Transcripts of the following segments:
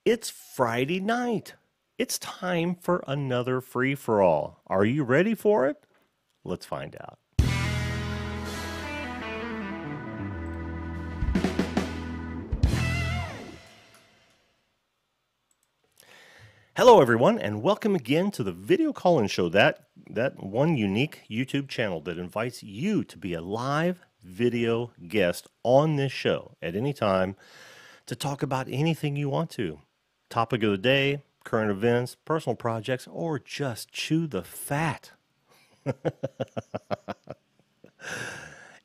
It's Friday night. It's time for another free-for-all. Are you ready for it? Let's find out. Hello, everyone, and welcome again to the Video Call-In Show, that one unique YouTube channel that invites you to be a live video guest on this show at any time to talk about anything you want to. Topic of the day, current events, personal projects, or just chew the fat.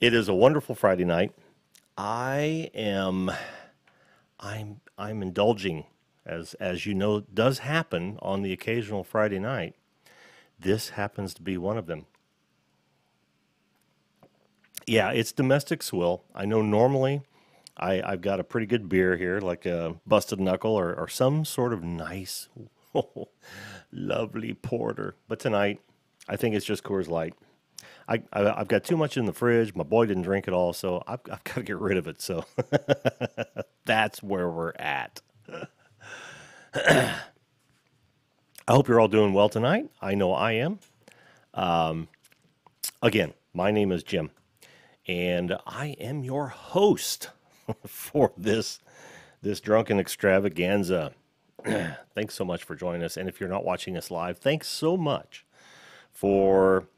It is a wonderful Friday night. I am I'm indulging, as you know does happen on the occasional Friday night. This happens to be one of them. Yeah, it's domestic swill. I know normally I've got a pretty good beer here, like a busted knuckle or some sort of nice, lovely porter. But tonight, I think it's just Coors Light. I've got too much in the fridge. My boy didn't drink it all, so I've got to get rid of it. So that's where we're at. I hope you're all doing well tonight. I know I am. Again, my name is Jim, and I am your host for this drunken extravaganza. Thanks so much for joining us. And if you're not watching us live, thanks so much for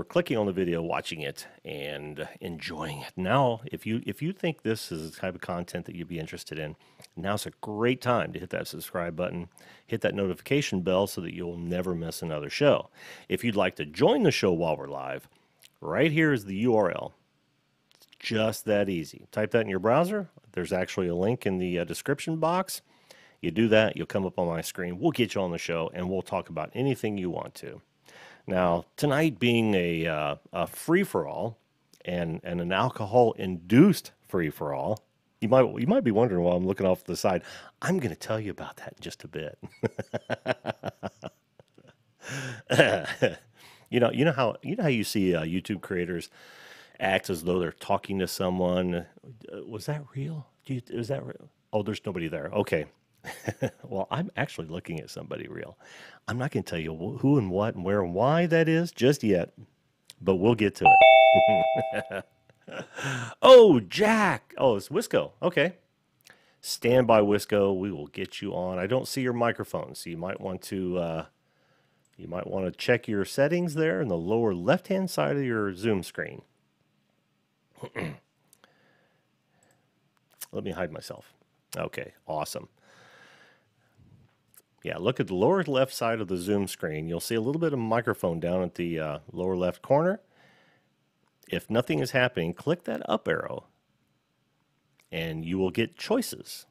clicking on the video, watching it, and enjoying it. Now, if you think this is the type of content that you'd be interested in, now's a great time to hit that subscribe button, hit that notification bell so that you'll never miss another show. If you'd like to join the show while we're live, right here is the URL. It's just that easy. Type that in your browser. There's actually a link in the description box. You do that, you'll come up on my screen. We'll get you on the show, and we'll talk about anything you want to. Now, tonight being a free-for-all and an alcohol-induced free-for-all, you might be wondering why I'm looking off to the side. I'm going to tell you about that in just a bit. You know how you see YouTube creators act as though they're talking to someone. Was that real? Is that real? Oh, there's nobody there. Okay. Well, I'm actually looking at somebody real. I'm not going to tell you who and what and where and why that is just yet, but we'll get to it. Oh, Jack. Oh, it's Wisco. Okay. Stand by, Wisco. We will get you on. I don't see your microphone, so you might want to check your settings there in the lower left-hand side of your Zoom screen. Let me hide myself. Okay, awesome. Yeah, look at the lower left side of the Zoom screen. You'll see a little bit of microphone down at the lower left corner. If nothing is happening, click that up arrow, and you will get choices.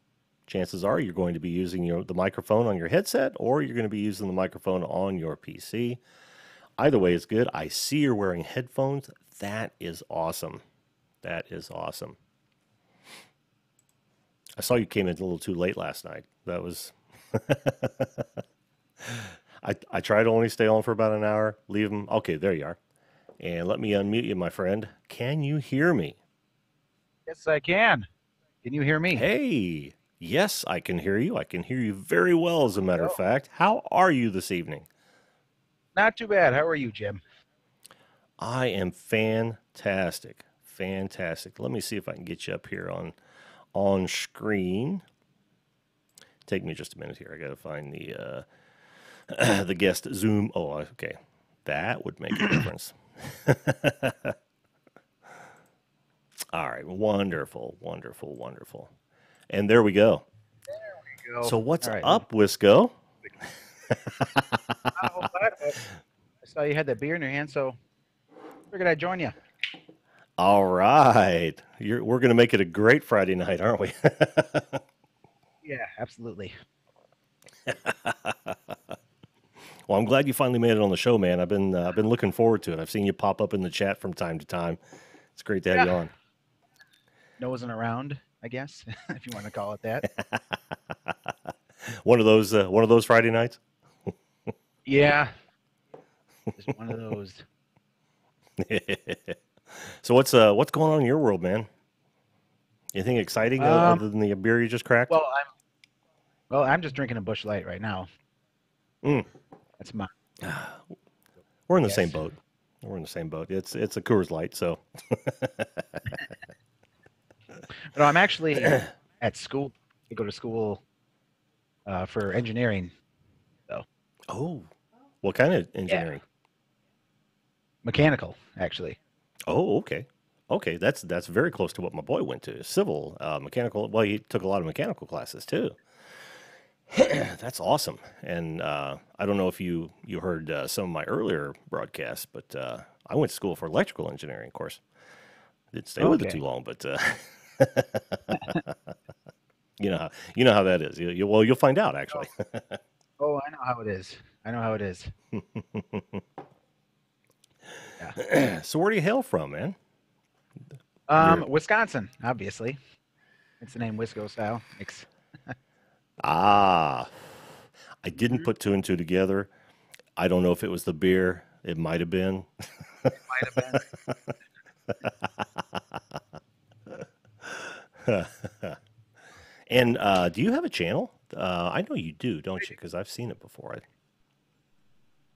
Chances are you're going to be using the microphone on your headset, or you're going to be using the microphone on your PC. Either way is good. I see you're wearing headphones. That is awesome. That is awesome. I saw you came in a little too late last night. That was... I try to only stay on for about an hour. Leave them. Okay, there you are. And let me unmute you, my friend. Can you hear me? Yes, I can. Can you hear me? Hey, yes, I can hear you. I can hear you very well, as a matter of fact. How are you this evening? Not too bad. How are you, Jim? I am fantastic. Fantastic. Let me see if I can get you up here on screen. Take me just a minute here. I got to find the guest Zoom. Oh, okay. That would make a difference. All right. Wonderful, wonderful, wonderful. And there we go. There we go. So what's All right. up, Wisco? I saw you had that beer in your hand, so figured I'd join you. All right. We're going to make it a great Friday night, aren't we? Yeah, absolutely. Well, I'm glad you finally made it on the show, man. I've been looking forward to it. I've seen you pop up in the chat from time to time. It's great to have you on. Nosing around, I guess, if you want to call it that. One of those Friday nights. Yeah, just one of those. So what's going on in your world, man? Anything exciting other than the beer you just cracked? Well, Well, I'm just drinking a Bush Light right now. Mm. That's my We're in the same yes. boat. We're in the same boat. It's a Coors Light, so But I'm actually at school. I go to school for engineering. So oh, what kind of yeah, engineering? mechanical actually. Oh, okay. Okay, that's very close to what my boy went to. Civil, mechanical. Well, he took a lot of mechanical classes too. That's awesome. And I don't know if you heard some of my earlier broadcasts, but I went to school for electrical engineering. Of course, didn't stay with it too Okay. long, but you know how that is. Well, you'll find out actually. Oh, I know how it is. I know how it is. Yeah. So where do you hail from, man? You're Wisconsin, obviously. It's the name Wisco style. Makes ah. I didn't Mhm. put two and two together. I don't know if it was the beer. It might have been. Might have been. And do you have a channel? I know you do, don't you? Because I've seen it before.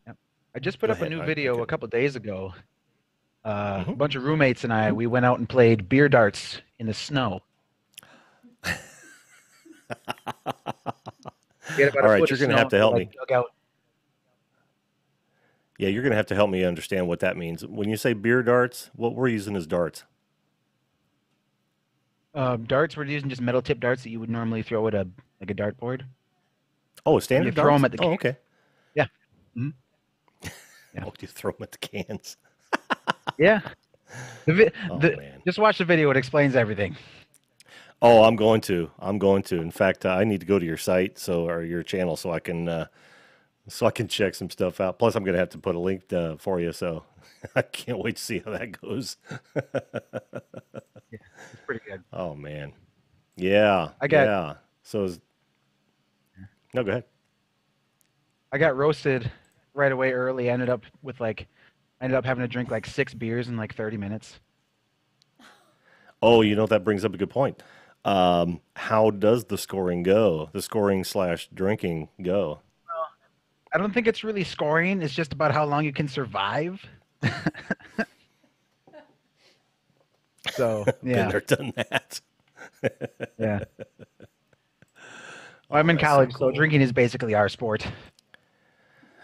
Yep. I just put Go up a ahead. new I video a couldn't. couple days ago. A Mhm. bunch of roommates and we went out and played beer darts in the snow. We had about All a right, foot you're of going to have snow, to so we help like me. dug out. Yeah, you're going to have to help me understand what that means. When you say beer darts, what we're using as darts? Darts, we're using just metal tip darts that you would normally throw at a like a dartboard, Oh, and you standard throw them darts? at the Oh, cans. okay. Yeah. Mhm. Yeah. Oh, you throw them at the cans. Yeah. The, vi- Oh the man. Just watch the video. It explains everything. Oh, I'm going to. I'm going to. In fact, I need to go to your site or your channel so I can check some stuff out. Plus, I'm going to have to put a link for you. So I can't wait to see how that goes. Yeah, it's pretty good. Oh man. Yeah. I got Yeah. So no, go ahead. I got roasted right away early. I ended up having to drink like 6 beers in like 30 minutes. Oh, that brings up a good point. How does the scoring go? The scoring slash drinking go? I don't think it's really scoring. It's just about how long you can survive. So Been yeah, there, done that. yeah. Well, Oh, I'm in that's so college, so cool. drinking is basically our sport.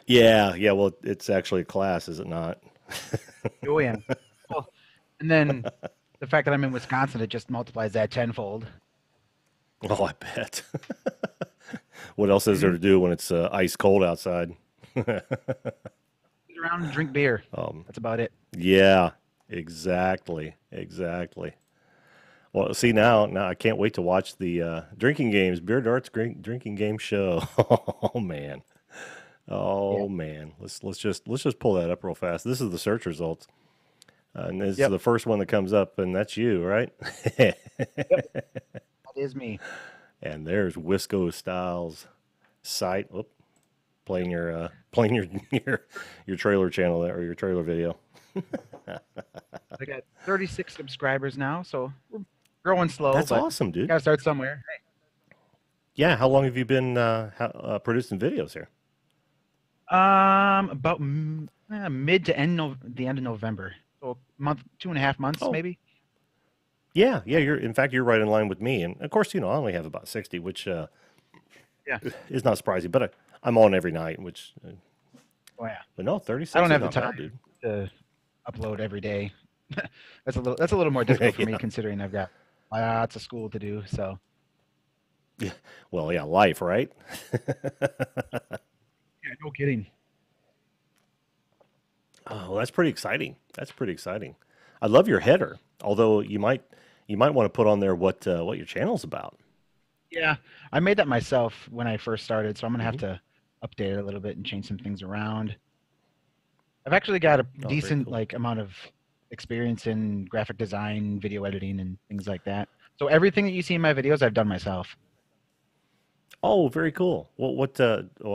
Yeah, yeah. Well, it's actually a class, is it not? Oh yeah. Well, and then the fact that I'm in Wisconsin, it just multiplies that tenfold. Oh, I bet. What else is there Mm-hmm. to do when it's ice cold outside? Sit around and drink beer. Um, That's about it. yeah, exactly, exactly. Well, see now I can't wait to watch the drinking games, beer darts drinking game show. Oh man, Yeah. oh man. Let's just pull that up real fast. This is the search results, and this is Yep. the first one that comes up, and that's you, right? Yep. That is me. And there's Wisco Styles site. Whoop, playing your trailer channel there or your trailer video. I got 36 subscribers now, so we're growing slow, That's but awesome, dude. gotta start somewhere. Yeah, how long have you been producing videos here? About mid to the end of November. So a month, 2.5 months, Oh, maybe. yeah, yeah. You're right in line with me, and of course, I only have about 60, which Yeah. is not surprising. But I'm on every night, which, Oh yeah. but no, I don't 36 is have the not time bad, dude. to upload every day. That's a little more difficult for me Yeah, considering I've got lots of school to do. So yeah. Well, yeah, life, right? yeah, no kidding. Oh, well, that's pretty exciting. That's pretty exciting. I love your header, although you might want to put on there what your channel's about. Yeah, I made that myself when I first started, so I'm gonna have Hmm. to update it a little bit and change some things around. I've actually got a Oh, very decent cool. like amount of experience in graphic design, video editing, and things like that. So everything that you see in my videos, I've done myself. Oh, very cool. Well, well,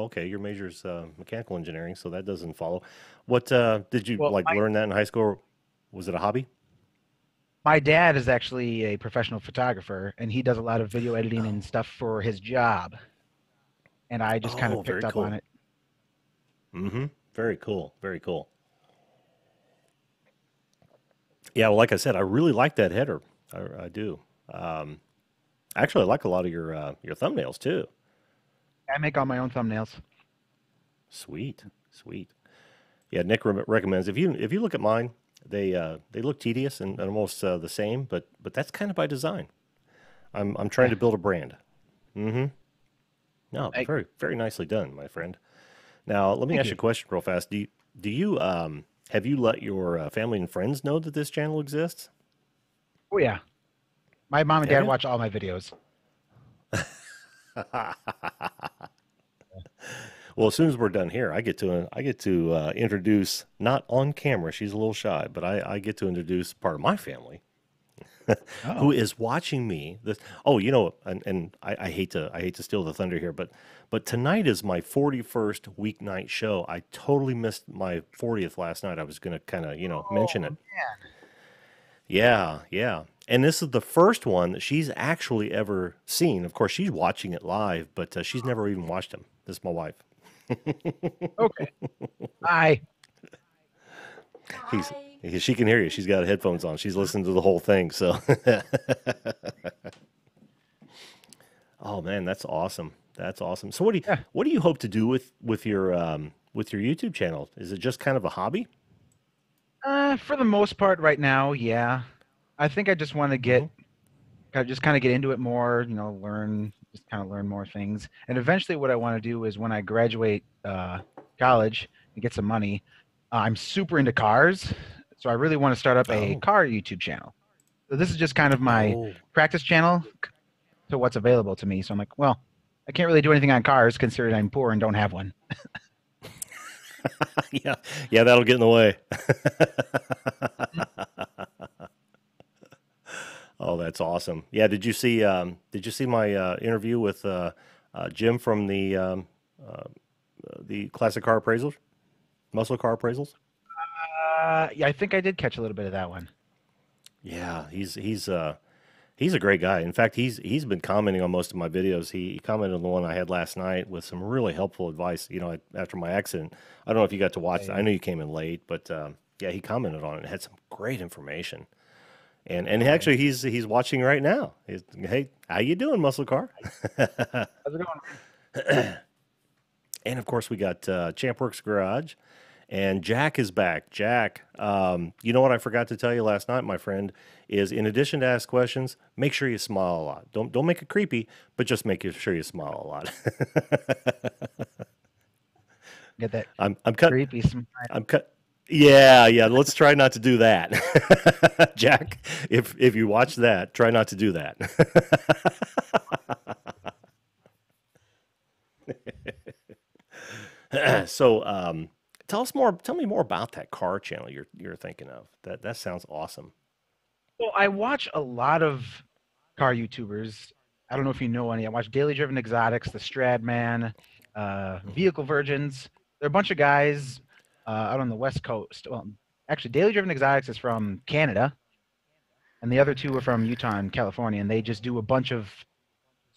okay, your major's mechanical engineering, so that doesn't follow. What did you Well, like learn that in high school? Was it a hobby? my dad is actually a professional photographer, and he does a lot of video editing and stuff for his job. and I just kind Oh, of picked very up on cool. it. Mm-hmm. Very cool. Very cool. Yeah, well, like I said, I really like that header. I do. Um, Actually, I like a lot of your thumbnails too. I make all my own thumbnails. Sweet, sweet. Yeah, Nick recommends if you look at mine, they look tedious and almost the same, but that's kind of by design. I'm trying Yeah, to build a brand. Mm-hmm. No, I very very nicely done, my friend. Now let me thank ask you you. a question real fast. Do you have you let your family and friends know that this channel exists? Oh yeah, my mom and Have dad you? watch all my videos. Well, as soon as we're done here, I get to introduce not on camera. She's a little shy, but I get to introduce part of my family who Oh, is watching me. This oh, you know, and I hate to steal the thunder here, but tonight is my 41st weeknight show. I totally missed my 40th last night. I was gonna kind of mention oh it. man. Yeah, yeah. And this is the first one that she's actually ever seen. Of course, she's watching it live, but she's never even watched him. This is my wife. Okay. Hi. He's Hi. she can hear you. She's got headphones on. She's listening to the whole thing. So, oh man, that's awesome. That's awesome. So, Yeah. what do you hope to do with your YouTube channel? Is it just kind of a hobby? For the most part, right now, yeah. I think I just want to Hmm. just kind of get into it more. Learn, just kind of learn more things. And eventually, what I want to do is when I graduate college and get some money, I'm super into cars, so I really want to start up a Oh, car YouTube channel. So this is just kind of my oh, practice channel to what's available to me. So I'm like, well, I can't really do anything on cars considering I'm poor and don't have one. yeah, yeah. That'll get in the way. Oh, that's awesome. Yeah. Did you see my interview with Jim from the classic car appraisals, muscle car appraisals? Yeah, I think I did catch a little bit of that one. Yeah, he's a great guy. In fact, he's been commenting on most of my videos. He commented on the one I had last night with some really helpful advice. After my accident, I don't know if you got to watch that. I I, know you came in late, but yeah, he commented on it and had some great information. And oh, actually, he's watching right now. Hey, how you doing, muscle car? how's it going? And of course, we got Champworks Garage, and Jack is back. Jack, you know what I forgot to tell you last night, my friend, is in addition to ask questions, make sure you smile a lot. Don't make it creepy, but just make sure you smile a lot. Get that I'm I'm cut creepy smile. I'm cut. Yeah, yeah. Let's try not to do that, Jack. If you watch that, try not to do that. So, tell me more about that car channel you're thinking of. That sounds awesome. Well, I watch a lot of car YouTubers. I don't know if you know any. I watch Daily Driven Exotics, The Stradman, Hmm. Vehicle Virgins. They're a bunch of guys out on the West Coast. Well, actually, Daily Driven Exotics is from Canada, and the other two are from Utah and California, and they just do a bunch of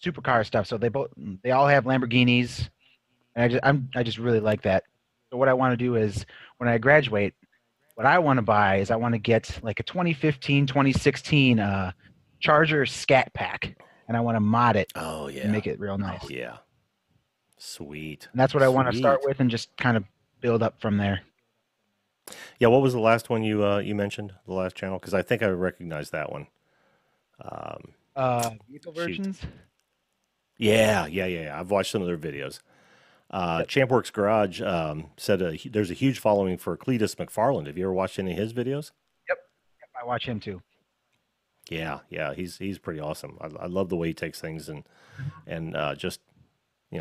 supercar stuff. So they all have Lamborghinis, and I just really like that. So what I want to do is when I graduate, what I want to buy is I want to get like a 2015, 2016 Charger Scat Pack, and I want to mod it Oh and yeah, make it real nice. yeah. Sweet, And that's what I want to start sweet. with, and just kind of build up from there. Yeah. What was the last one you mentioned? The last channel? Because I think I recognize that one. Um, Vehicle Shoot. versions. Yeah, yeah, yeah, yeah. I've watched some of their videos. Yep, Champworks Garage said there's a huge following for Cletus McFarland. Have you ever watched any of his videos? yep, yep. I watch him too. Yeah, yeah, he's pretty awesome. I love the way he takes things and just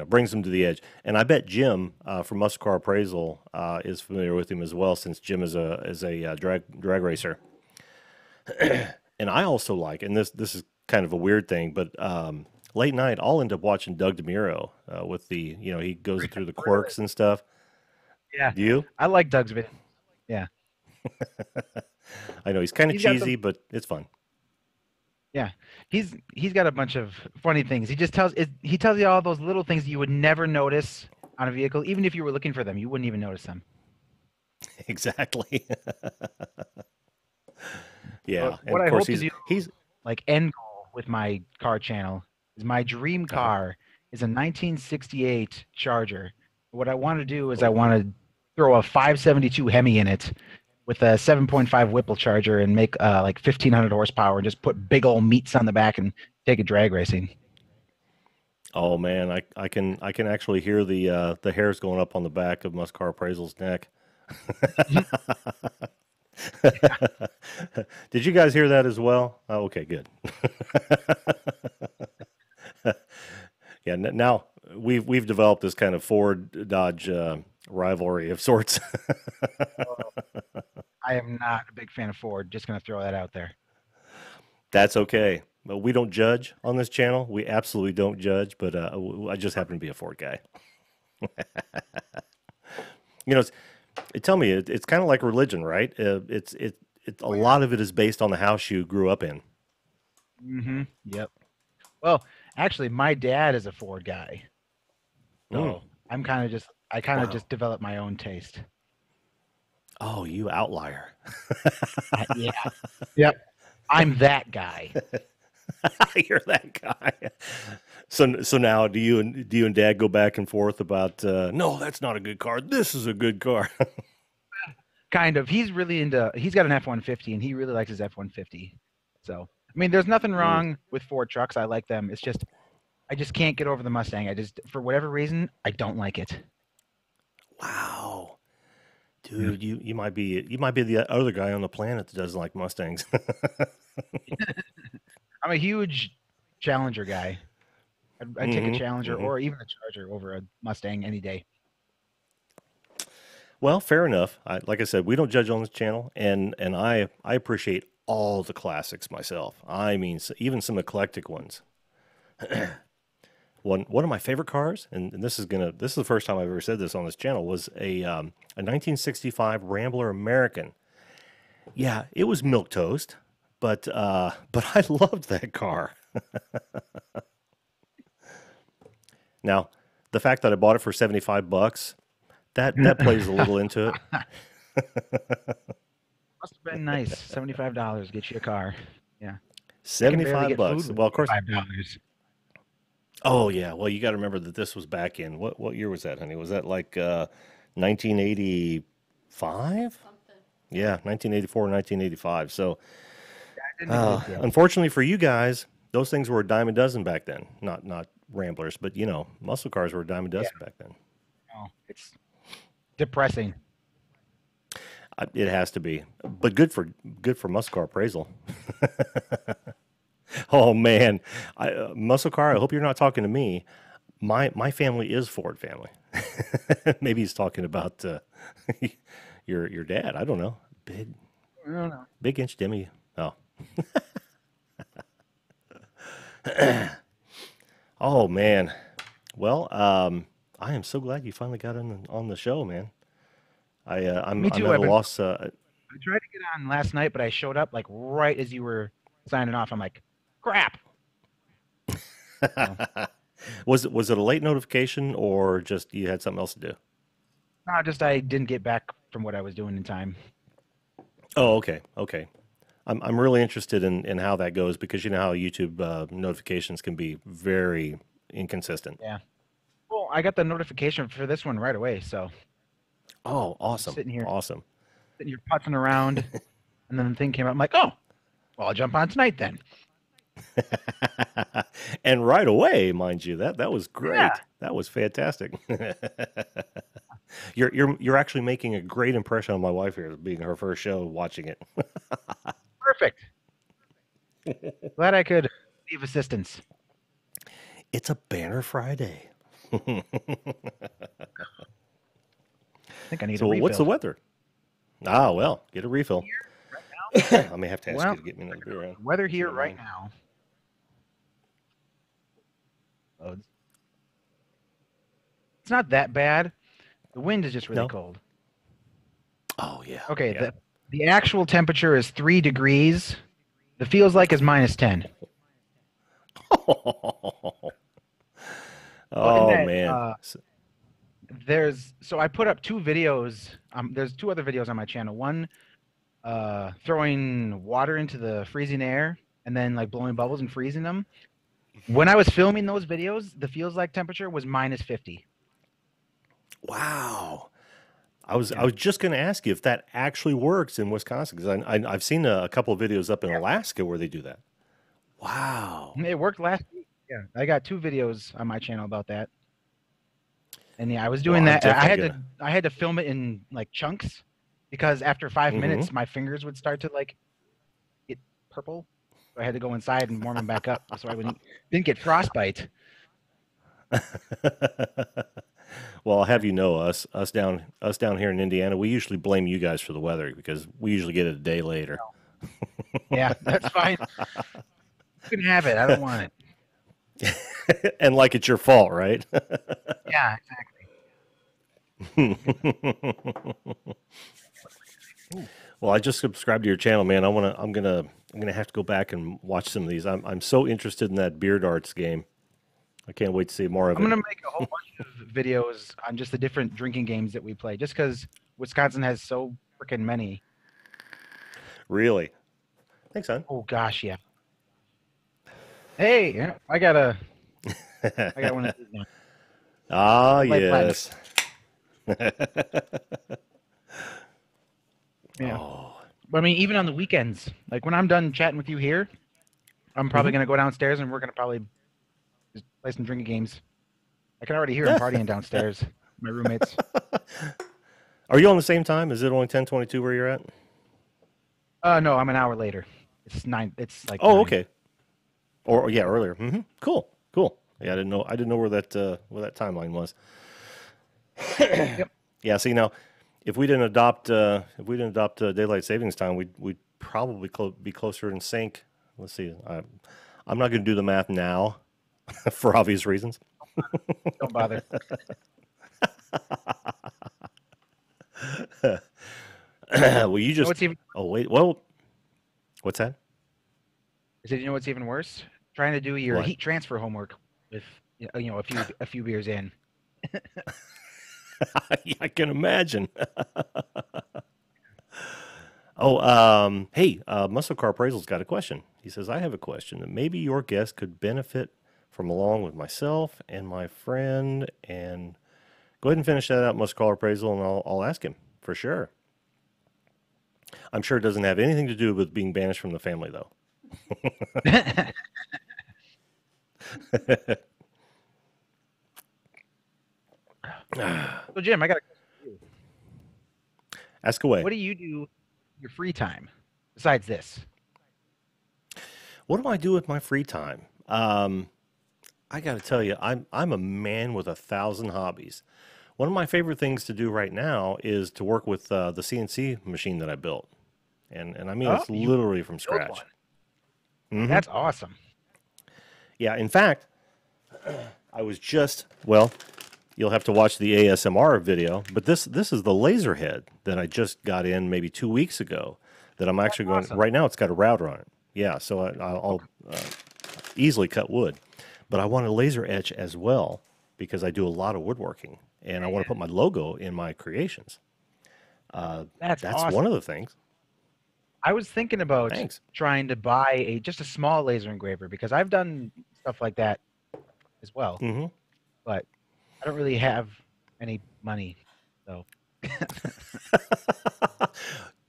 brings them to the edge. And I bet Jim from Muscle Car Appraisal is familiar with him as well, since Jim is a drag racer. And I also like, and this is kind of a weird thing, but late night I'll end up watching Doug DeMuro with he goes through the Really? quirks and stuff. Yeah, Do you? I like Doug's videos. Yeah, I know he's kind of he's got some. cheesy, but it's fun. Yeah, he's got a bunch of funny things. He tells you all those little things you would never notice on a vehicle, even if you were looking for them, you wouldn't even notice them. Exactly. But Yeah, and what of I course hope to do, he's like end goal with my car channel, is my dream uh car is a 1968 Charger. What I want to do is I oh want to throw a 572 Hemi in it with a 7.5 Whipple charger and make like 1,500 horsepower and just put big old meats on the back and take it drag racing. oh man, I can actually hear the hairs going up on the back of Muscar Appraisal's neck. Did you guys hear that as well? Oh, okay, good. Yeah, now we've developed this kind of Ford Dodge rivalry of sorts. I am not a big fan of Ford. Just going to throw that out there. That's okay. But we don't judge on this channel. We absolutely don't judge. But I just happen to be a Ford guy. You know, tell me, it's kind of like religion, right? A Oh yeah. lot of it is based on the house you grew up in. Yep. Well, actually, my dad is a Ford guy, Mm, so I kind of wow. just developed my own taste. Oh, you outlier. Yeah. Yep. I'm that guy. You're that guy. So now do you and Dad go back and forth about no, that's not a good car. This is a good car. Kind of. He's really into. He's got an F-150, and he really likes his F-150. So, I mean, there's nothing Mm, wrong with Ford trucks. I like them. It's just I just can't get over the Mustang. For whatever reason, I don't like it. wow. Yeah. Dude, you might be the other guy on the planet that doesn't like Mustangs. I'm a huge Challenger guy. I'd take a Hmm. Challenger Hmm. or even a Charger over a Mustang any day. Well, fair enough. Like I said, we don't judge on this channel, and I appreciate all the classics myself. I mean, even some eclectic ones. One of my favorite cars, and this is the first time I've ever said this on this channel, was a 1965 Rambler American. Yeah, it was milk toast, but I loved that car. Now, the fact that I bought it for $75, that plays a little into it. Must have been nice. $75 get you a car. Yeah, I can barely get food $75. with Well, of course. $75. Oh yeah. Well, you got to remember that this was back in what year was that, honey? Was that like 1985? Yeah, 1984, 1985. So, I didn't exist yet. unfortunately for you guys, those things were a dime a dozen back then. Not Ramblers, but muscle cars were a dime a Yeah, dozen back then. no, it's depressing. It has to be, but good for muscle car appraisal. Oh man, muscle car. I hope you're not talking to me. My family is Ford family. Maybe he's talking about your dad. I don't know. I don't know. Big inch Demi. Oh, oh man. Well, I am so glad you finally got on the show, man. Me I'm too. at a loss. I tried to get on last night, but I showed up like right as you were signing off. I'm like, crap. So, Was it a late notification or just you had something else to do? no, just I didn't get back from what I was doing in time. Oh, okay, okay. I'm really interested in how that goes because you know how YouTube notifications can be very inconsistent. Yeah. Well, I got the notification for this one right away. So Oh, I'm awesome, awesome. sitting here putzing around, and then the thing came up. I'm like, oh, well, I'll jump on tonight then. And right away, mind you, that was Yeah. great. That was fantastic. You're actually making a great impression on my wife here, being her first show, watching it. Perfect. Glad I could leave assistance. It's a banner Friday. I think I need a So what's the refill. weather? Ah, well, get a refill. Here, right I may have to now. ask you Well, to get me another beer in, weather if you here don't right mind. now. Oh, it's not that bad. The wind is just really No? cold. Oh yeah, Okay, yeah. the actual temperature is 3 degrees. The feels like is -10. Well, in Oh that man. so I put up two videos. There's two other videos on my channel. One throwing water into the freezing air and then like blowing bubbles and freezing them. When I was filming those videos, the feels like temperature was -50. Wow. I Yeah. was just going to ask you if that actually works in Wisconsin because I've seen a couple of videos up in Alaska where they do that. Wow. It worked last week. Yeah. I got two videos on my channel about that. And yeah, I was Well, doing I'm that. definitely gonna. I had to film it in like chunks because after 5 minutes Mm-hmm. my fingers would start to like get purple. So I had to go inside and warm them back up so I didn't get frostbite. Well, I'll have you know, us down here in Indiana, we usually blame you guys for the weather because we usually get it a day later. Yeah, that's fine. You can have it. I don't want it. And like it's your fault, right? Yeah, exactly. Well, I just subscribed to your channel, man. I'm gonna have to go back and watch some of these. I'm so interested in that beer darts game. I can't wait to see more of I'm it. gonna make a whole bunch of videos on just the different drinking games that we play, just because Wisconsin has so freaking many. Really? Thanks, son. Oh gosh, yeah. Hey, yeah, I got one of these now. Ah, Red Light Platinum. yes. Yeah. Oh. But I mean, even on the weekends, like when I'm done chatting with you here, I'm probably gonna go downstairs and we're gonna probably just play some drinking games. I can already hear them partying downstairs. My roommates. Are you on the same time? Is it only 10:22 where you're at? No, I'm an hour later. It's 9. It's like Oh, 9. okay. Or yeah, earlier. Cool, cool. Yeah, I didn't know where that timeline was. Yep. Yeah. See now, if we didn't adopt daylight savings time, we'd probably be closer in sync. Let's see. I'm not going to do the math now, for obvious reasons. Don't bother. Well, you You know just. what's even? Oh wait. Well, what's that? I said, you know what's even worse? Trying to do your What? heat transfer homework with a few beers in. I can imagine. Oh, hey, Muscle Car Appraisal's got a question. He says, I have a question that maybe your guest could benefit from along with myself and my friend. And go ahead and finish that out, Muscle Car Appraisal, and I'll ask him for sure. I'm sure it doesn't have anything to do with being banished from the family, though. So Jim, I got a question for you. Ask away. What do you do in your free time besides this? What do I do with my free time? I got to tell you, I'm a man with 1,000 hobbies. One of my favorite things to do right now is to work with the CNC machine that I built, and I mean Oh, it's you literally from built scratch. one. That's awesome. Yeah, in fact, I was just well. You'll have to watch the ASMR video, but this is the laser head that I just got in maybe 2 weeks ago. That I'm actually going Awesome. right now. It's got a router on it. Yeah, so I'll easily cut wood, but I want to laser etch as well because I do a lot of woodworking and I want to put my logo in my creations. That's That's one awesome. of the things. I was thinking about Thanks. trying to buy just a small laser engraver because I've done stuff like that as well, hmm but I don't really have any money. So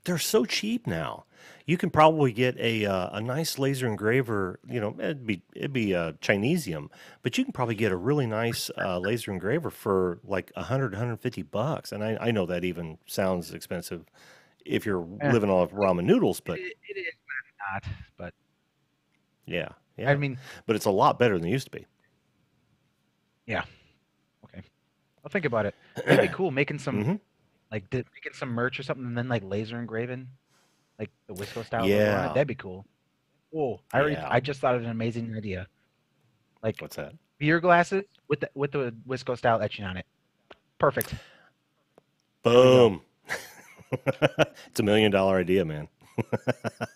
They're so cheap now. You can probably get a nice laser engraver. You know, it'd be Chinesium, but you can probably get a really nice laser engraver for like 150 bucks. And I know that even sounds expensive if you're eh, living off ramen noodles, but it is not. But yeah, I yeah. mean, But it's a lot better than it used to be. yeah. Okay, I'll think about it. That'd be cool. Making some hmm making some merch or something, and then like laser engraving, like the Wisco style logo on it. Yeah, That'd be cool. Oh, yeah. I just thought of an amazing idea. Like What's that? beer glasses with the Wisco style etching on it. Perfect. There we go. Boom. It's $1 million idea, man.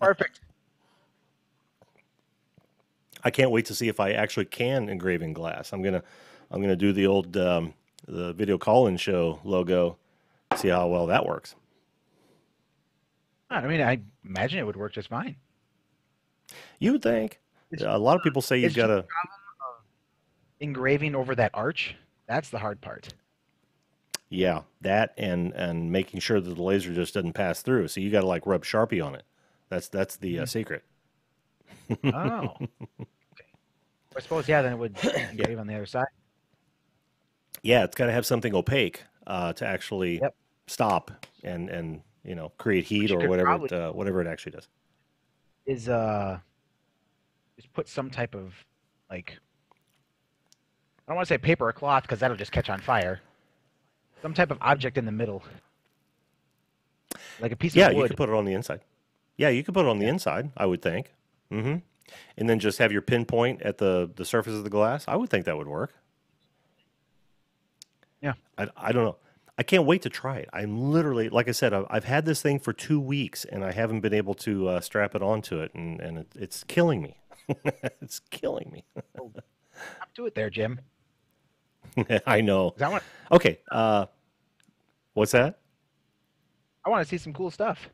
Perfect. I can't wait to see if I actually can engrave in glass. I'm gonna do the old the video call-in show logo, see how well that works. I mean, I imagine it would work just fine. You would think. It's, A lot of people say you've it's got just to. engraving over that arch. That's the hard part. Yeah, that and making sure that the laser just doesn't pass through. So you got to like rub Sharpie on it. That's the Mhm. secret. Oh, I suppose yeah. Then it would Yeah, engrave on the other side. yeah, it's got to have something opaque to actually Yep. stop and create What heat you or could probably whatever it actually does. is just put some type of like I don't want to say paper or cloth because that'll just catch on fire. Some type of object in the middle, like a piece of Yeah, you could wood. put it on the inside. Yeah, you could put it on the Yeah. inside, I would think. Hmm. And then just have your pinpoint at the surface of the glass. I would think that would work. Yeah. I don't know. I can't wait to try it. I'm literally, like I said, I've had this thing for 2 weeks and I haven't been able to strap it onto it, and it's killing me. It's killing me. Oh, up to it there, Jim. I know. 'Cause Okay. What's that? I want to see some cool stuff.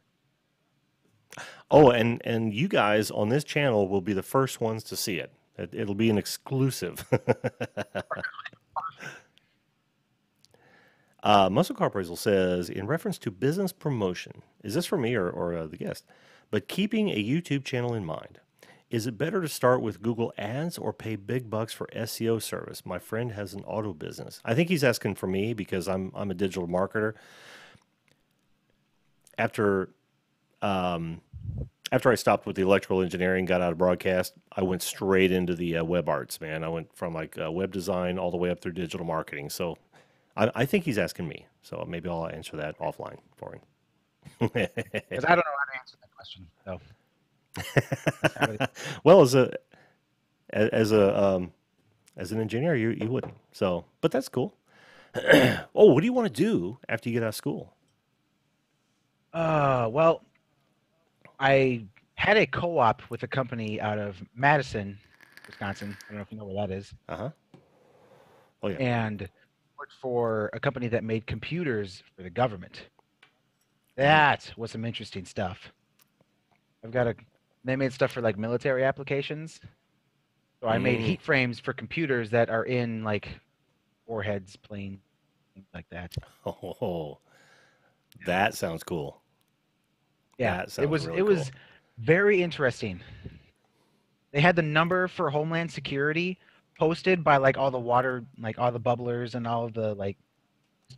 Oh, and you guys on this channel will be the first ones to see it. It'll be an exclusive. Muscle Car Appraisal says, in reference to business promotion, is this for me or the guest? But keeping a YouTube channel in mind, is it better to start with Google Ads or pay big bucks for SEO service? My friend has an auto business. I think he's asking for me because I'm a digital marketer. After um, after I stopped with the electrical engineering, got out of broadcast, I went straight into the web arts, man. I went from like web design all the way up through digital marketing. So I think he's asking me. So maybe I'll answer that offline for him. Because I don't know how to answer that question. So it's not really, Well, as a as an engineer, you wouldn't. So, but that's cool. Oh, what do you want to do after you get out of school? well, I had a co-op with a company out of Madison, Wisconsin. I don't know if you know where that is. Uh huh. Oh yeah. And worked for a company that made computers for the government. Mm. That was some interesting stuff. They made stuff for like military applications. So I made Mm. heat frames for computers that are in like warheads, planes, things like that. Oh, that sounds cool. Yeah, That it sounds was really it cool. was very interesting. They had the number for Homeland Security posted by like all the water, like all the bubblers and all of the like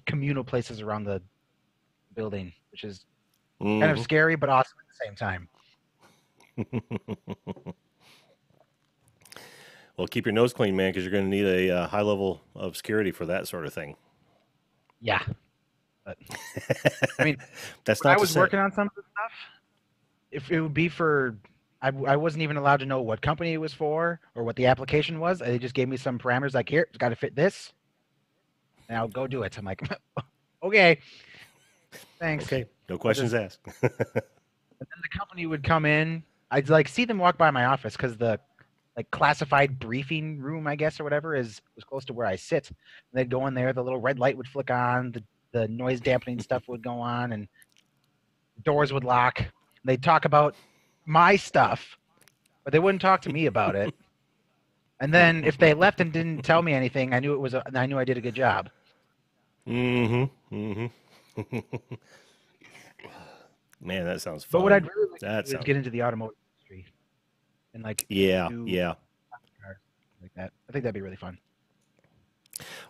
communal places around the building, which is kind of Hmm. scary but awesome at the same time. Well, keep your nose clean, man, because you're going to need a high level of security for that sort of thing. Yeah, but I mean, That's when I not to was say. working on some of the stuff, if it would be for, I wasn't even allowed to know what company it was for or what the application was. They just gave me some parameters like, here, it's got to fit this, and I'll go do it. I'm like, okay, thanks. Okay, no I'll questions just. asked. And then the company would come in. I'd like see them walk by my office because the like classified briefing room, I guess, or whatever, was close to where I sit. And they'd go in there, the little red light would flick on, the noise dampening stuff would go on, and doors would lock. And they'd talk about my stuff, but they wouldn't talk to me about it. And then if they left and didn't tell me anything, I knew I did a good job. Mm-hmm. Mm-hmm. Man, that sounds But what I'd fun. really like That to do is sounds. get into the automotive industry and like Yeah, do yeah. cars like that. I think that'd be really fun.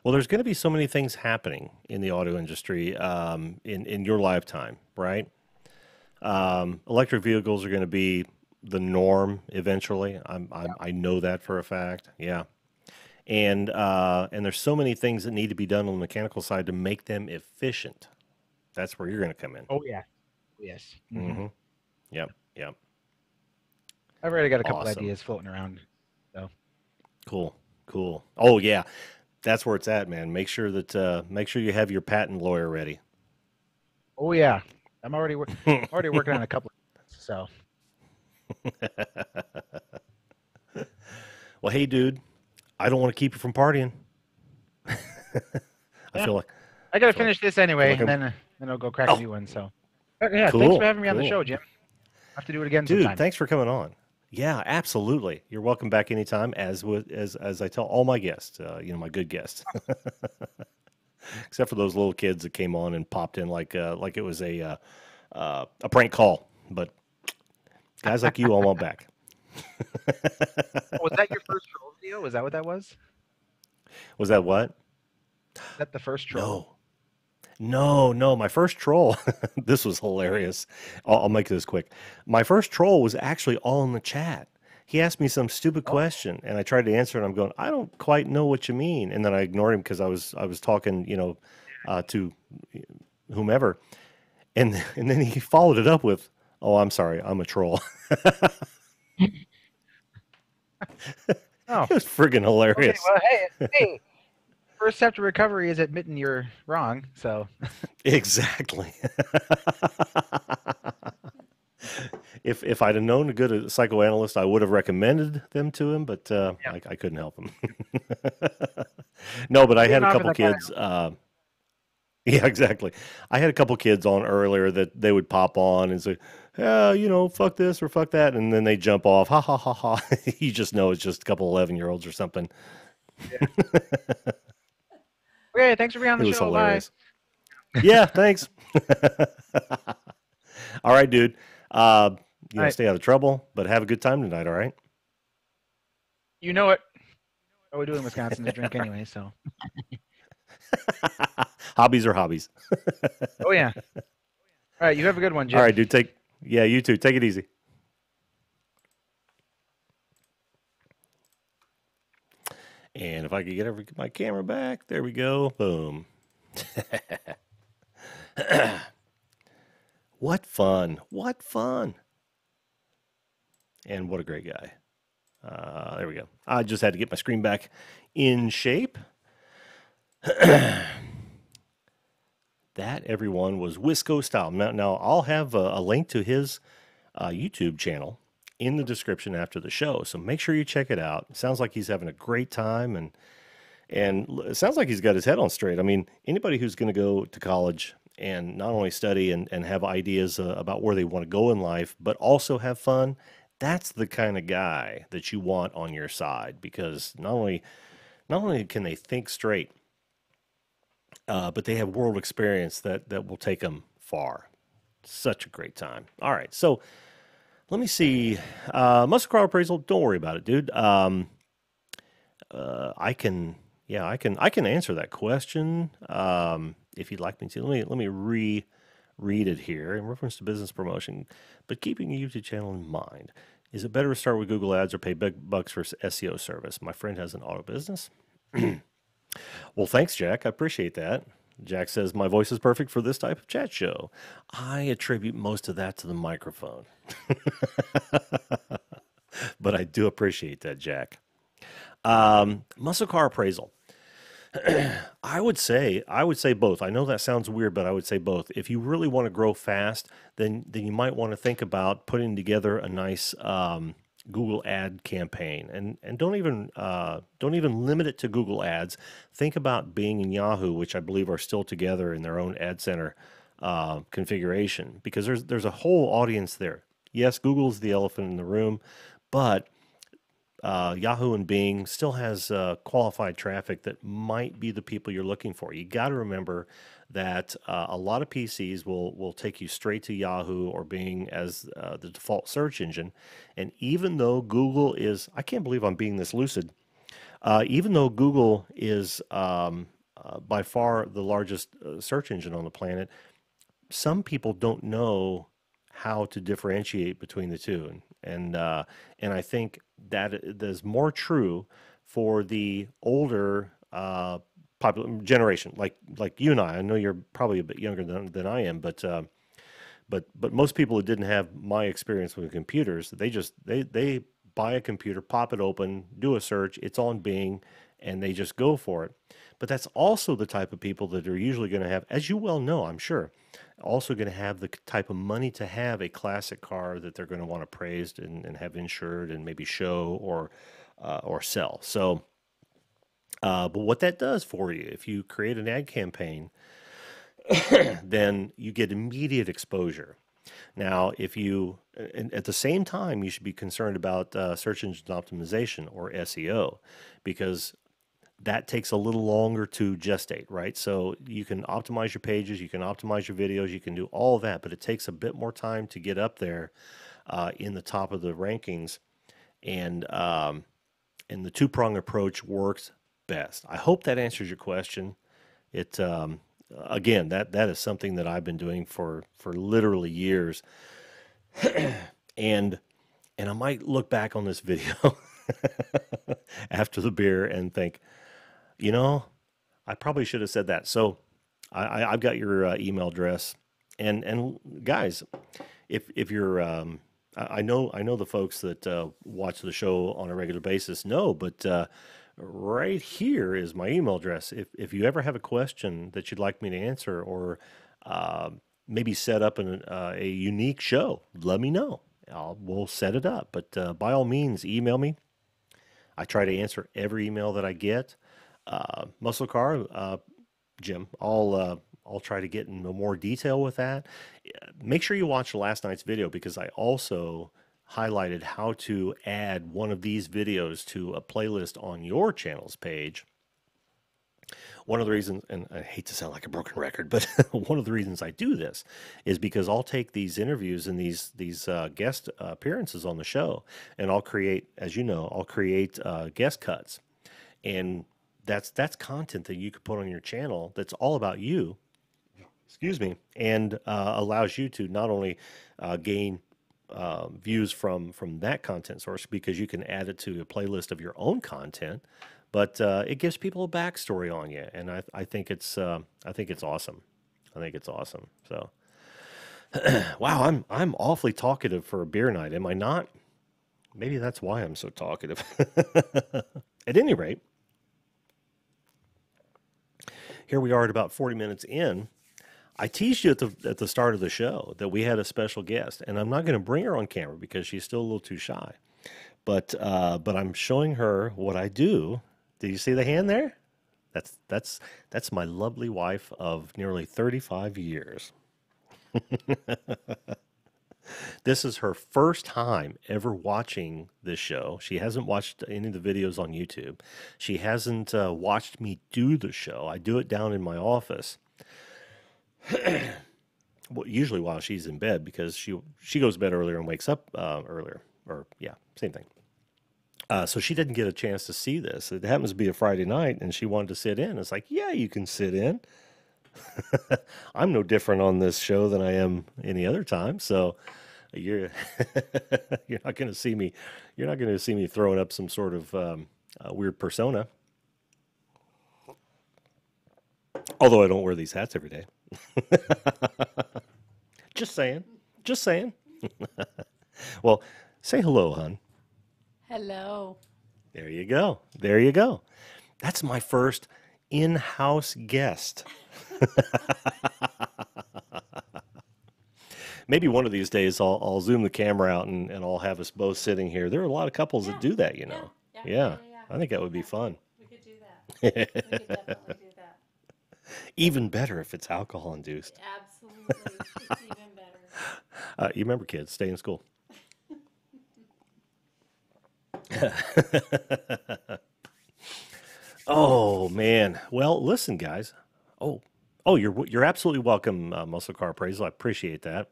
Well, there's going to be so many things happening in the auto industry in your lifetime, right? Electric vehicles are going to be the norm eventually. I know that for a fact. Yeah, and there's so many things that need to be done on the mechanical side to make them efficient. That's where you're going to come in. Oh yeah. Yes. Mm-hmm. Yep. Yep. I've already got a couple Awesome. ideas floating around. So Cool. Cool. Oh yeah, that's where it's at, man. Make sure you have your patent lawyer ready. oh yeah. I'm already working on a couple of things, so Well, hey, dude, I don't want to keep you from partying. I Yeah, feel like I gotta feel like finish this feel anyway, like and I'm then I'll go crack a oh new one. So, but yeah, thanks for cool, having me on the cool. show, Jim. I'll have to do it again Dude, sometime. thanks for coming on. Yeah, absolutely. You're welcome back anytime. As I tell all my guests, my good guests, except for those little kids that came on and popped in like it was a prank call. But guys like you, I want back. Oh, was that your first troll video? Was that what that was? Was that what? Was that the first troll? No, no. My first troll. This was hilarious. I'll make this quick. My first troll was actually all in the chat. He asked me some stupid Oh, question, and I tried to answer, and I'm going, I don't quite know what you mean, and then I ignored him because I was talking, to whomever, and then he followed it up with, "Oh, I'm sorry, I'm a troll." oh. It was friggin' Okay. hilarious. Well, hey. First step to recovery is admitting you're wrong. So, Exactly. If I'd have known to go to a psychoanalyst, I would have recommended them to him, but yeah, I couldn't help him. No, but I getting had a off of couple that kind of. kids. Yeah, exactly. I had a couple kids on earlier that they would pop on and say, "Yeah, fuck this or fuck that," and then they jump off. Ha ha ha ha. You just know it's just a couple 11-year-olds or something. Yeah. Okay. Thanks for being on It the was show. Bye. hilarious. Yeah, thanks. All right, dude. Uh, All right. stay out of trouble, but have a good time tonight. All right. You know it. All we do in Wisconsin is drink anyway. So. Hobbies are hobbies. Oh yeah. All right. You have a good one, All Jim. right, dude. Yeah, you too. Take it easy. And if I could get my camera back, there we go. Boom. What fun. What fun. And what a great guy. There we go. I just had to get my screen back in shape. That, everyone, was Wisco Style. Now I'll have a link to his YouTube channel in the description after the show, so make sure you check it out. It sounds like he's having a great time, and it sounds like he's got his head on straight. I mean, anybody who's going to go to college and not only study and have ideas about where they want to go in life, but also have fun, that's the kind of guy that you want on your side, because not only can they think straight, but they have world experience that will take them far. Such a great time. All right, so let me see. Muscle car appraisal. Don't worry about it, dude. I can, yeah, I can answer that question if you'd like me to. Let me read it here in reference to business promotion, but keeping a YouTube channel in mind. Is it better to start with Google Ads or pay big bucks for SEO service? My friend has an auto business. Well, thanks, Jack. I appreciate that. Jack says, my voice is perfect for this type of chat show. I attribute most of that to the microphone, but I do appreciate that, Jack. Muscle car appraisal. I would say both. I know that sounds weird, but I would say both. If you really want to grow fast, then you might want to think about putting together a nice Google ad campaign, and don't even limit it to Google Ads. Think about Bing and Yahoo, which I believe are still together in their own ad center configuration, because there's a whole audience there. Yes, Google's the elephant in the room, but Yahoo and Bing still has qualified traffic that might be the people you're looking for. You got to remember that a lot of PCs will take you straight to Yahoo or Bing as the default search engine. And even though Google is, I can't believe I'm being this lucid, even though Google is by far the largest search engine on the planet, some people don't know how to differentiate between the two, and I think that is more true for the older generation, like you and I. I know you're probably a bit younger than I am, but most people who didn't have my experience with computers, they buy a computer, pop it open, do a search, it's on Bing, and they just go for it. But that's also the type of people that are usually going to have, as you well know, I'm sure, also going to have the type of money to have a classic car that they're going to want appraised and have insured and maybe show, or or sell. So, but what that does for you, if you create an ad campaign, then you get immediate exposure. Now, if you, and at the same time, you should be concerned about search engine optimization or SEO, because that takes a little longer to gestate, right? So you can optimize your pages, you can optimize your videos, you can do all of that, but it takes a bit more time to get up there in the top of the rankings. And the two-prong approach works best. I hope that answers your question. It again, that is something that I've been doing for literally years, and I might look back on this video after the beer and think, you know, I probably should have said that. So I've got your email address, and guys, if you're I know the folks that watch the show on a regular basis know, but right here is my email address. If you ever have a question that you'd like me to answer, or maybe set up a unique show, let me know. We'll set it up. But by all means, email me. I try to answer every email that I get. Muscle Car, Jim, I'll try to get into more detail with that. Make sure you watch last night's video, because I also highlighted how to add one of these videos to a playlist on your channel's page. One of the reasons, and I hate to sound like a broken record, but one of the reasons I do this is because I'll take these interviews and these guest appearances on the show, and I'll create, as you know, I'll create guest cuts, and that's content that you could put on your channel that's all about you, excuse me, and allows you to not only gain views from that content source, because you can add it to a playlist of your own content, but it gives people a backstory on you, and I think it's awesome. I think it's awesome. So, wow, I'm awfully talkative for a beer night, am I not? Maybe that's why I'm so talkative. At any rate, here we are at about 40 minutes in. I teased you at the start of the show that we had a special guest, and I'm not going to bring her on camera because she's still a little too shy. But I'm showing her what I do. Did you see the hand there? That's my lovely wife of nearly 35 years. This is her first time ever watching this show. She hasn't watched any of the videos on YouTube. She hasn't watched me do the show. I do it down in my office. Well, usually while she's in bed, because she goes to bed earlier and wakes up earlier. Or yeah, same thing. So she didn't get a chance to see this. It happens to be a Friday night, and she wanted to sit in. It's like, yeah, you can sit in. I'm no different on this show than I am any other time. So you're you're not going to see me. You're not going to see me throwing up some sort of weird persona. Although I don't wear these hats every day. Just saying. Just saying. Well, say hello, hon. Hello. There you go. There you go. That's my first in-house guest. Maybe one of these days I'll zoom the camera out and I'll have us both sitting here. There are a lot of couples that do that, you know. Yeah. I think that would be fun. We could do that. We could definitely do that. Even better if it's alcohol induced. Absolutely. It's even better. You remember, kids, stay in school. Oh man. Well, listen, guys. You're absolutely welcome, Muscle Car Appraisal. I appreciate that.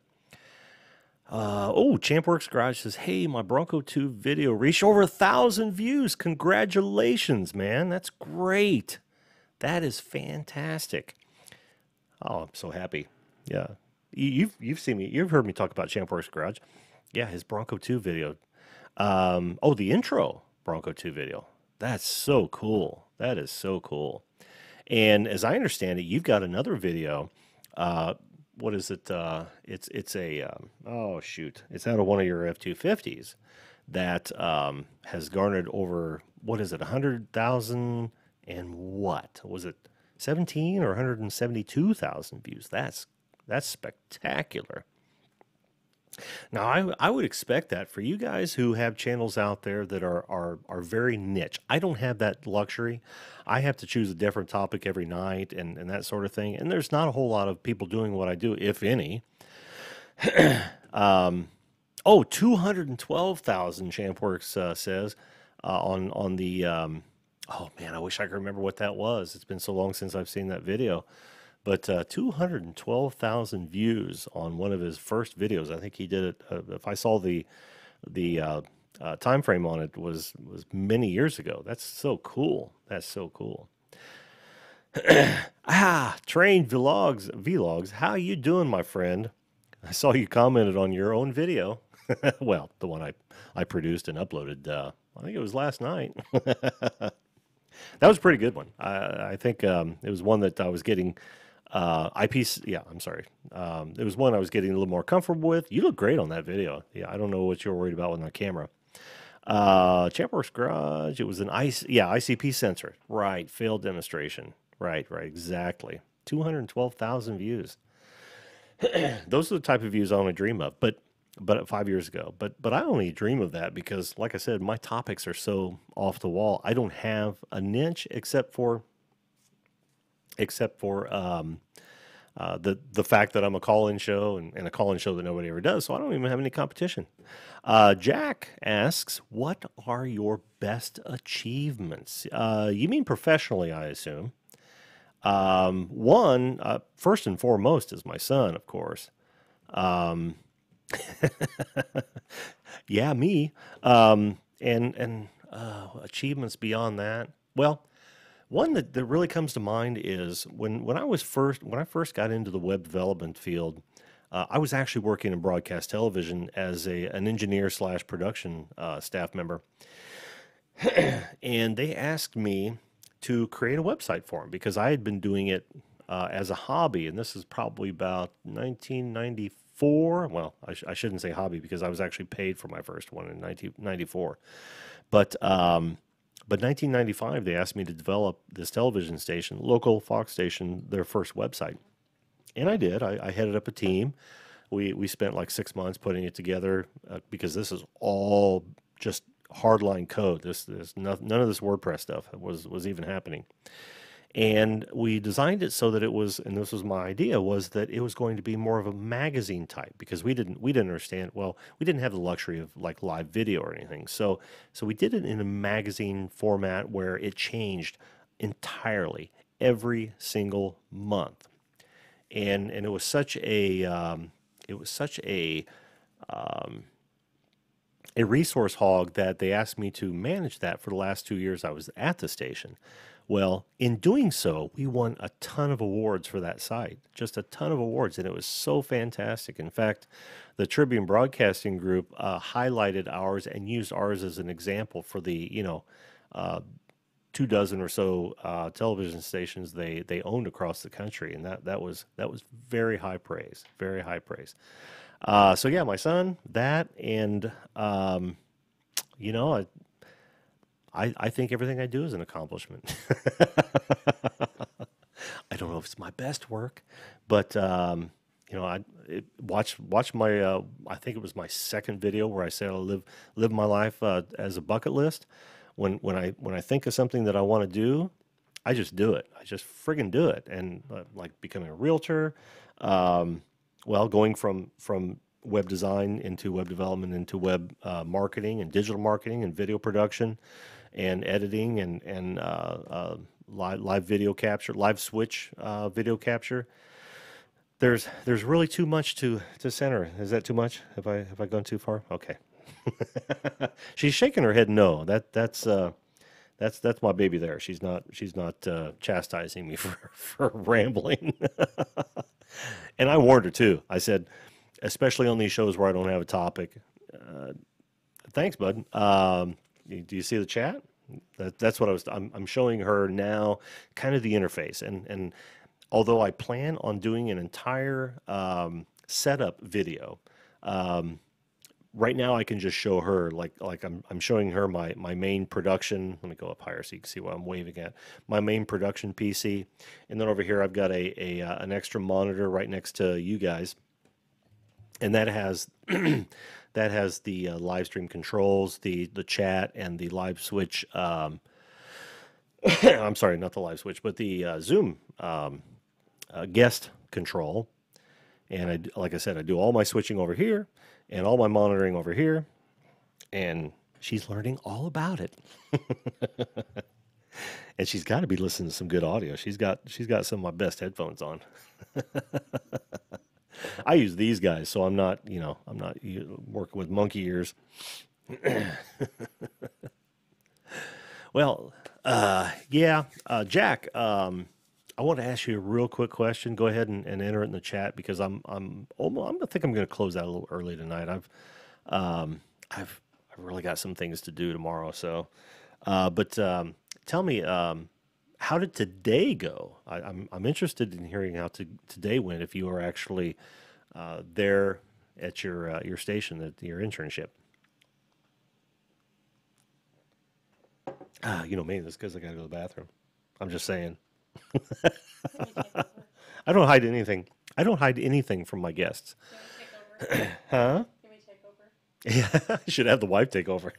Champworks Garage says, "Hey, my Bronco 2 video reached over 1,000 views. Congratulations, man. That's great. That is fantastic." Oh, I'm so happy. Yeah, you've seen me. You've heard me talk about Champworks Garage. Yeah, his Bronco 2 video. The intro Bronco 2 video. That's so cool. That is so cool. And as I understand it, you've got another video. What is it? It's a it's out of one of your F-250s that has garnered over, what is it, 100,000 and what was it, 17 or 172,000 views? That's spectacular. Now, I would expect that for you guys who have channels out there that are very niche. I don't have that luxury. I have to choose a different topic every night and that sort of thing. And there's not a whole lot of people doing what I do, if any. Oh, 212,000 Champworks says on the. Oh man, I wish I could remember what that was. It's been so long since I've seen that video. But 212,000 views on one of his first videos. I think he did it. If I saw the time frame on it was many years ago. That's so cool. That's so cool. Train vlogs. How you doing, my friend? I saw you commented on your own video. Well, the one I produced and uploaded. I think it was last night. That was a pretty good one. I think it was one that I was getting yeah, I'm sorry. It was one I was getting a little more comfortable with. You look great on that video. Yeah, I don't know what you were worried about with my camera. Champworks Garage. It was an ICP sensor. Right, failed demonstration. Right, exactly. 212,000 views. Those are the type of views I only dream of. But 5 years ago. But I only dream of that because, like I said, my topics are so off the wall. I don't have a niche except for the fact that I'm a call-in show and a call-in show that nobody ever does. So I don't even have any competition. Jack asks, "What are your best achievements?" You mean professionally, I assume. One, first and foremost, is my son, of course. Yeah, me. And achievements beyond that. Well, one that really comes to mind is when I first got into the web development field. I was actually working in broadcast television as an engineer / production staff member, and they asked me to create a website for them because I had been doing it as a hobby, and this is probably about 1994. Well, I shouldn't say hobby because I was actually paid for my first one in 1994, but 1995 they asked me to develop this television station, local Fox station, their first website, and I did. I headed up a team. We spent like 6 months putting it together because this is all just hardline code. None of this WordPress stuff was even happening. And we designed it so that it was, and this was my idea, was that it was going to be more of a magazine type because we didn't understand, well, we didn't have the luxury of like live video or anything. So we did it in a magazine format where it changed entirely every single month. And it was such a resource hog that they asked me to manage that for the last 2 years I was at the station. Well, in doing so, we won a ton of awards for that site, just a ton of awards, and it was so fantastic. In fact, the Tribune Broadcasting Group highlighted ours and used ours as an example for the 2 dozen or so television stations they owned across the country, and that was very high praise, very high praise. So yeah, my son, that, and I think everything I do is an accomplishment. I don't know if it's my best work, but watch my. I think it was my second video where I said I'll live my life as a bucket list. When I think of something that I want to do, I just do it. I just friggin' do it. And like becoming a realtor, going from web design into web development into web marketing and digital marketing and video production and editing and live video capture, live switch video capture. There's really too much to center. Is that too much? Have I gone too far? Okay. She's shaking her head no. That's my baby there. She's not chastising me for rambling. And I warned her too. I said, especially on these shows where I don't have a topic. Thanks, bud. Do you see the chat? That's what I'm showing her now, kind of the interface. And although I plan on doing an entire setup video, right now I can just show her like I'm showing her my main production. Let me go up higher so you can see what I'm waving at. My main production PC, and then over here I've got an extra monitor right next to you guys. and that has that has the live stream controls, the chat, and the live switch. I'm sorry, not the live switch, but the Zoom guest control. And like I said, I do all my switching over here and all my monitoring over here. And she's learning all about it. And she's got to be listening to some good audio. She's got some of my best headphones on. I use these guys, so I'm not working with monkey ears. Well, Jack, I want to ask you a real quick question. Go ahead and enter it in the chat because I think I'm going to close out a little early tonight. I've really got some things to do tomorrow. So, but tell me, how did today go? I'm interested in hearing how today went. If you were actually there at your station, at your internship. You know me, that's because I got to go to the bathroom. I'm just saying. Can we take over? I don't hide anything. I don't hide anything from my guests. Can we take over? Huh? Can we take over? Yeah, I should have the wife take over.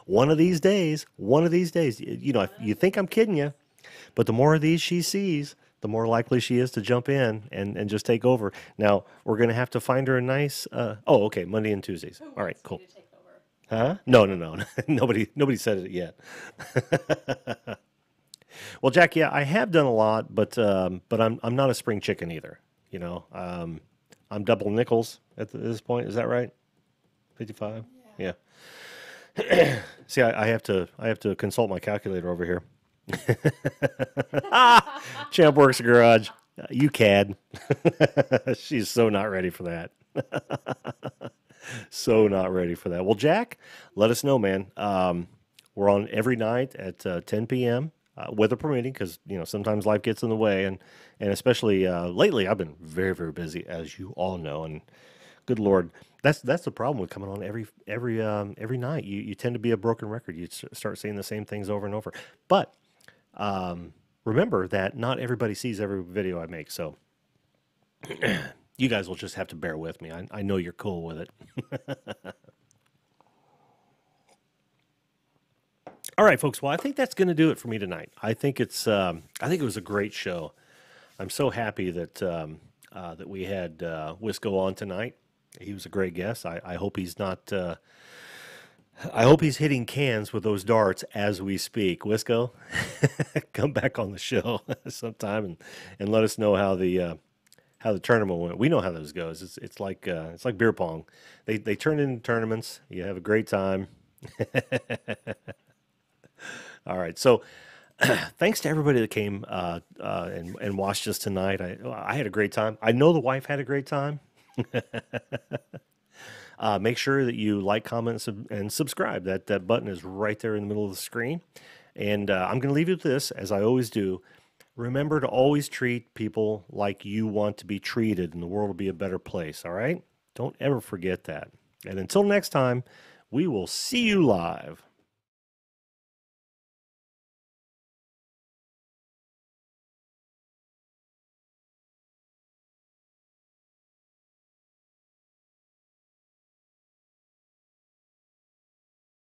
One of these days, if you think I'm kidding you, but the more of these she sees, the more likely she is to jump in and just take over. Now, we're going to have to find her a nice, okay, Monday and Tuesdays. Who All right, wants cool. me to take over? Huh? No. Nobody said it yet. Well, Jack, yeah, I have done a lot, but I'm not a spring chicken either. You know, I'm double nickels at this point. Is that right? 55. Yeah. See, I have to consult my calculator over here. Champ Works Garage, you cad. She's so not ready for that. So not ready for that. Well, Jack, let us know, man. We're on every night at 10 p.m. Weather permitting, because sometimes life gets in the way, and especially lately, I've been very, very busy, as you all know. And good Lord, that's the problem with coming on every night. You tend to be a broken record. You start seeing the same things over and over. But remember that not everybody sees every video I make, so you guys will just have to bear with me. I know you're cool with it. All right, folks. Well, I think that's going to do it for me tonight. I think it was a great show. I'm so happy that that we had Wisco on tonight. He was a great guest. I hope he's not. I hope he's hitting cans with those darts as we speak. Wisco, come back on the show sometime and let us know how the tournament went. We know how those goes. It's like beer pong. They turn into tournaments. You have a great time. All right. So thanks to everybody that came and watched us tonight. I had a great time. I know the wife had a great time. Make sure that you like, comment, and subscribe. That button is right there in the middle of the screen. And I'm going to leave you with this, as I always do. Remember to always treat people like you want to be treated, and the world will be a better place, all right? Don't ever forget that. And until next time, we will see you live.